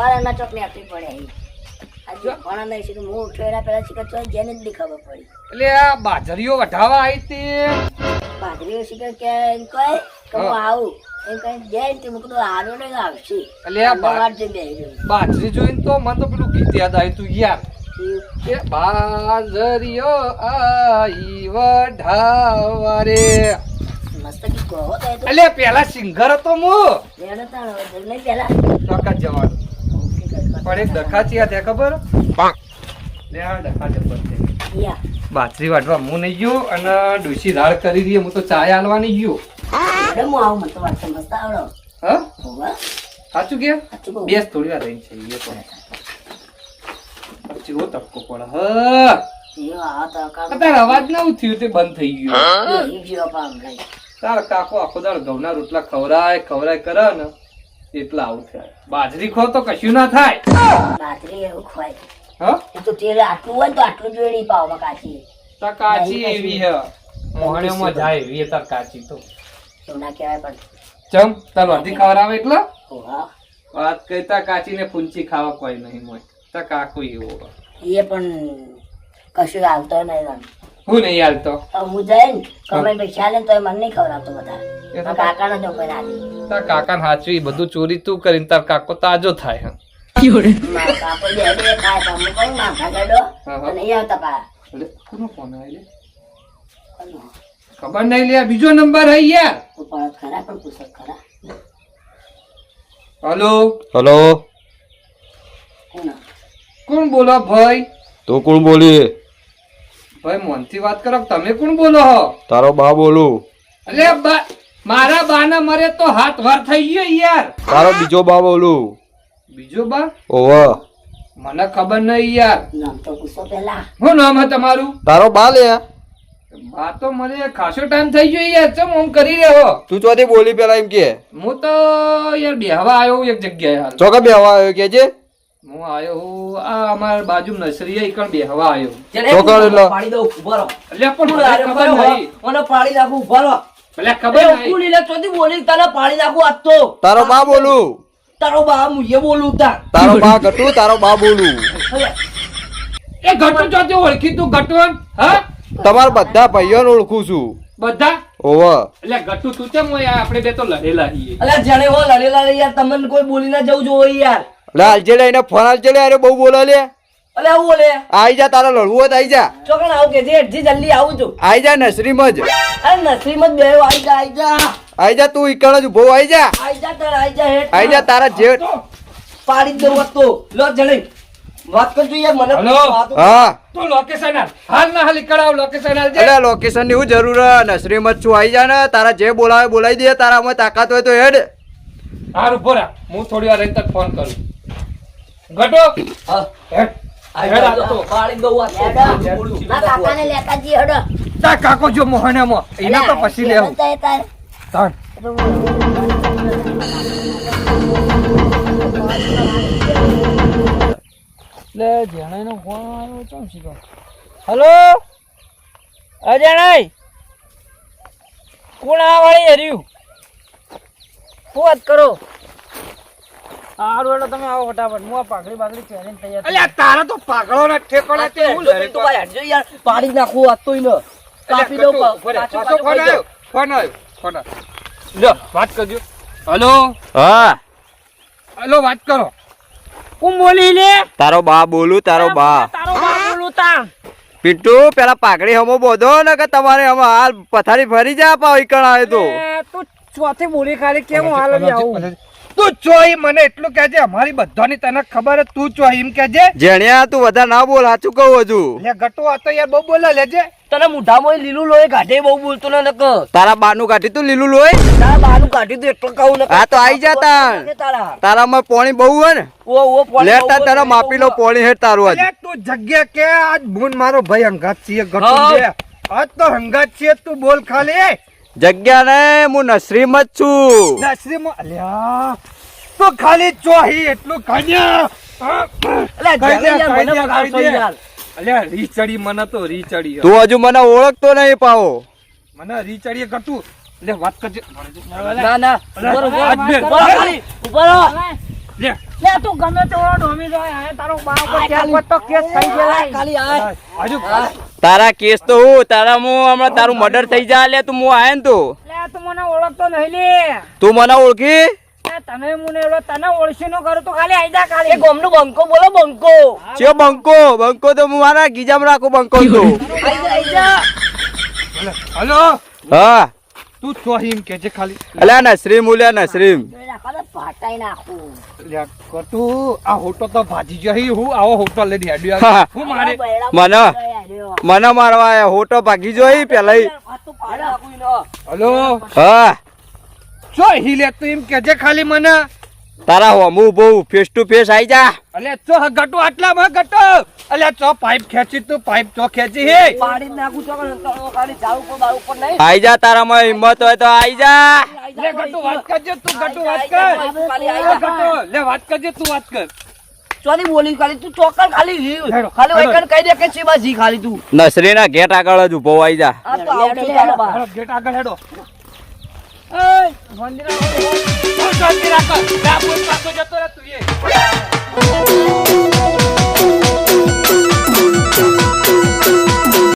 સવારે ના ચોકની આપવી પડે આજે ઘણા નહીં છે હું ઉઠ્યો એના પેલા શીખર તો જેને જ ખબર પડી એટલે આ બાજરીઓ વઢાવા આવી હતી બાજરીઓ શીખર કે એમ કહે કે હું આવું એમ કઈ જાય ને મૂકું તો હારો ને આવશે એટલે આ બાજરી જોઈને તો મને તો પેલું ગીત યાદ આવ્યું તું યાર કે બાજરીઓ આઈ વઢાવા રે મસ્ત ગીત કહો તો એટલે પેલા સિંગર હતો હું લેણો તાણ નહીં પેલા ચોક્કસ જવાનું પણ એક ડખાચી આ ત્યાં ખબર લે આ ડખા જબર છે યા બાજરી વાટવા હું નહીં ગયો અને ડોસી રાડ કરી દઈએ હું તો ચાય હાલવાની ગયો અરે હું આવું મને તો વાત મસ્ત આવડો હા હોવા સાચું કે સાચું કહું બેસ થોડી વાર રહી છે એ પણ પછી ઓ તપકો પડે હ યો આ તો કા તાર અવાજ ના થયું તે બંધ થઈ ગયો ઈ જીવા પામ ગઈ તાર કાકો આખો દાડ ઘઉંના રોટલા ખવરાય કરે ને એટલા આવું થાય બાજરી ખો તો કશું ના થાય બાજરી એવું ખવાય હા એ તો તેલ આટલું હોય તો આટલું જોડી પાવમાં કાચી તાર કાચી એવી હે મોહણિયામાં જાય એવી હે તાર કાચી તો એવું ના કહેવાય પણ ચમ તાર વાધી ખવરાવે એટલે હોવા વાત કહીતા કાચી ને ફૂંચી ખાવા કોઈ નહીં મોય તાર કાકો એવો એ પણ કશું આવતો નહીં આમ હું નહીં હાલતો હું જાય ને કમાઈ પૈસા લે તો મને નહીં ખવડાવતો બધા કાકા નો કોઈ ના દે તાર કાકા હાચવી બધું ચોરી તું કરીને તાર કાકો તાજો થાય હે કાકો બે બે ખાય તો હું કહું ના ખાડો અને એ આવતા પા એટલે કોનો ફોન આવ્યો ખબર નહીં લે બીજો નંબર હે યાર ઉપર ખરા પણ પૂછો ખરા હેલો હેલો કોણ બોલો ભાઈ તો કોણ બોલી ભાઈ મોનથી વાત કરો તમે કોણ બોલો હો તારો બા બોલું અલે મારા બાના મરે તો હાથ વાર થઈ ગયો યાર તારો બીજો બા બોલું બીજો બા ઓવા મને ખબર નહીં યાર નામ તો પૂછો પેલા શું નામ હે તમારું તારો બા લે બા તો મને ખાસો ટાઈમ થઈ ગયો યાર ચમ હું કરી રહ્યો તું ચોથી બોલી પેલા એમ કે હું તો યાર બેહવા આવ્યો એક જગ્યાએ હાલ ચોકા બેહવા આવ્યો કે છે હું આવ્યો આ અમાર બાજુ નર્સરી એકણ બેહવા આવ્યો ચોકા એટલે પાડી દઉં ઉભો રહો એટલે પણ મને ખબર નહીં મને પાડી નાખું ઉભો રહો એટલે ખબર નહીં ઉકુલી લે ચોથી બોલી તને પાડી નાખું આજ તો તારો બા બોલું તારો બા મુએ બોલું તાર તારો બા ગટુ તારો બા બોલું એ ગટુ ચોથી ઓળખી તું ગટવન હા તમારા બધા ભાઈઓને ઓળખું છું બધા ઓવા એટલે ગટુ તું કેમ હોય આપણે બે તો લડેલા છીએ અલ્યા જાણે હો લડેલા રે યાર તમને કોઈ બોલી ના જવું જોઈએ યાર લે આલજે લે એને ફોન આલજે લે અરે બહુ બોલે લે અલ્યા આવું બોલે આઈ જા તારા લડવું હોય તો આઈ જા ચોકણ આવું કે જે જલ્દી આવું છું આઈ જા નસરીમાં જ અરે નસીમત બે આઈ જા આઈ જા તું ઈકણ જ ઉભો આઈ જા તાર આઈ જા હેઠ આઈ જા તારા જે પાડી જ દઉં તો લો જણે વાત કરજો યાર મને હલો. હા તું લોકેશન હાલ ના હાલ કરાવ લોકેશન હાલ એટલે લોકેશન ની હું જરૂર હે નસરીમત છું આઈ જા ને તારા જે બોલાવે બોલાવી દે તારા માં તાકાત હોય તો હેડ હાર ઉભો રહે હું થોડી વાર રહીને તને ફોન કરું ગટો હા હેડ હેડ આ તો પાડી દઉં આ ના કાકાને લેતા જી હડો તા કાકો જો મોહણામાં એના તો પછી લેવું તાણ લે જણાઈનો ફોન આવ્યો ચમ શીખો હેલો અજણાઈ કોણ આ વાળી હર્યું શું વાત કરો હારું એટલે તમે આવો ફટાફટ હું આ પાઘડી બાગડી પહેરીને તૈયાર અલ્યા તારા તો પાગળો ના ઠેકોણા તે હું લડે તું ભાઈ હટજો યાર પાડી નાખું આ તોય ન કાપી દઉં પાછું ફોન આવ્યો લો વાત કરજો હેલો હા હેલો વાત કરો કોણ બોલી લે તારો બા બોલું તારો બા તારો બા બોલું તા પિન્ટુ પેલા પાઘડી હમો બોધો ને કે તમારે હમ હાલ પથારી ફરી જા પાવ ઈકણ આવે તો તું ચોથી બોલી ખાલી કેમ હાલ આવું તું ચોઈ મને એટલું કહેજે અમારી બધાની તને ખબર હે તું ચોઈ એમ કહેજે જેણ્યા તું વધારે ના બોલ સાચું કહું હજુ લે ગટો આ તો યાર બહુ બોલે લેજે તને મુઢામાં લીલું લોહી કાઢે બહુ બોલતો ને નક તારા બાનું કાઢી તું લીલું લોય તારા બાનું કાઢી તું એટલું કહું ને હા તો આઈ જા તાણ તારા તારામાં પોણી બહુ હે ને ઓ પોણી લેતા તારા માપી લો પોણી હેઠ તારું આજ અલ્યા તું જગ્યા કે આજ ભૂન મારો ભાઈ હંગાત છીએ ગટુ હા. છે આજ તો હંગાત છીએ તું બોલ ખાલી જગ્યા ને હું નસરીમાં જ છું નસરીમાં અલ્યા તો ખાલી ચોહી એટલું ખાજ્યા અલ્યા રી ચડી મને તો રી ચડી તું હજુ મને ઓળખતો નહીં પાવો મને રી ચડી ગટુ લે વાત કરજે ના ના ઉભો રહો, આજ બે. ઉભો રહો ખાલી, ઉભો રહો. લે લે તું ગમે તેવો ડોમી જાય આ તારો બા ઉપર ત્યાં તો કેસ થઈ જાય ખાલી આ આજુ તારા કેસ તો હું તારા હું હમણાં તારું મર્ડર થઈ જાય લે તું હું આયા ને તું લે તું મને ઓળખતો નહીં લે તું મને ઓળખી તને મને એવડો તને ઓળખી નો કરું તો ખાલી આઈ જા ખાલી એ ગોમનો બંકો બોલો બંકો ચિયો બંકો બંકો તો હું મારા ગીજામાં રાખું બંકો તો આઈ જા હલો હા તું તો એમ કે છે ખાલી અલ્યા નસરીમ ઉલ્યા નસરીમ નાખો પાટાઈ નાખું લે કટુ આ હોટો તો ભાજી જઈ હું આવો હોટો લઈને હેડ્યો હા. હું મારે મને મારવા આયા હોટો ભાગી જોઈ પેલા હલો હા ચો हिले તું એમ કે છે ખાલી મને તારા હોમું બહુ ફેસ ટુ ફેસ આઈ જા અલે ચો ગટુ આટલામાં ગટુ અલે ચો પાઇપ ખેંચી તું પાઇપ ચો ખેંચી હે પાડી નાખું તો ખાલી જાવ ઉપર બાર ઉપર નહીં આઈ જા તારામાં હિંમત હોય તો આઈ જા લે ગટુ વાત કરજે તું ગટુ વાત કર ગટુ લે વાત કરજે તું વાત કર ચોની બોલી ખાલી તું ચોકલ ખાલી હેડો, ખાલી હેડો. વૈકન કહી દે કે ચીબા જી ખાલી તું નસરીના ગેટ આગળ જ ઉભો આઈ જા આ તો આવતો ચાલો બા હેડો ગેટ આગળ હેડો એય મંદિર શાંતિ રાખ જા બોલ પાછો જતો રહે તું એ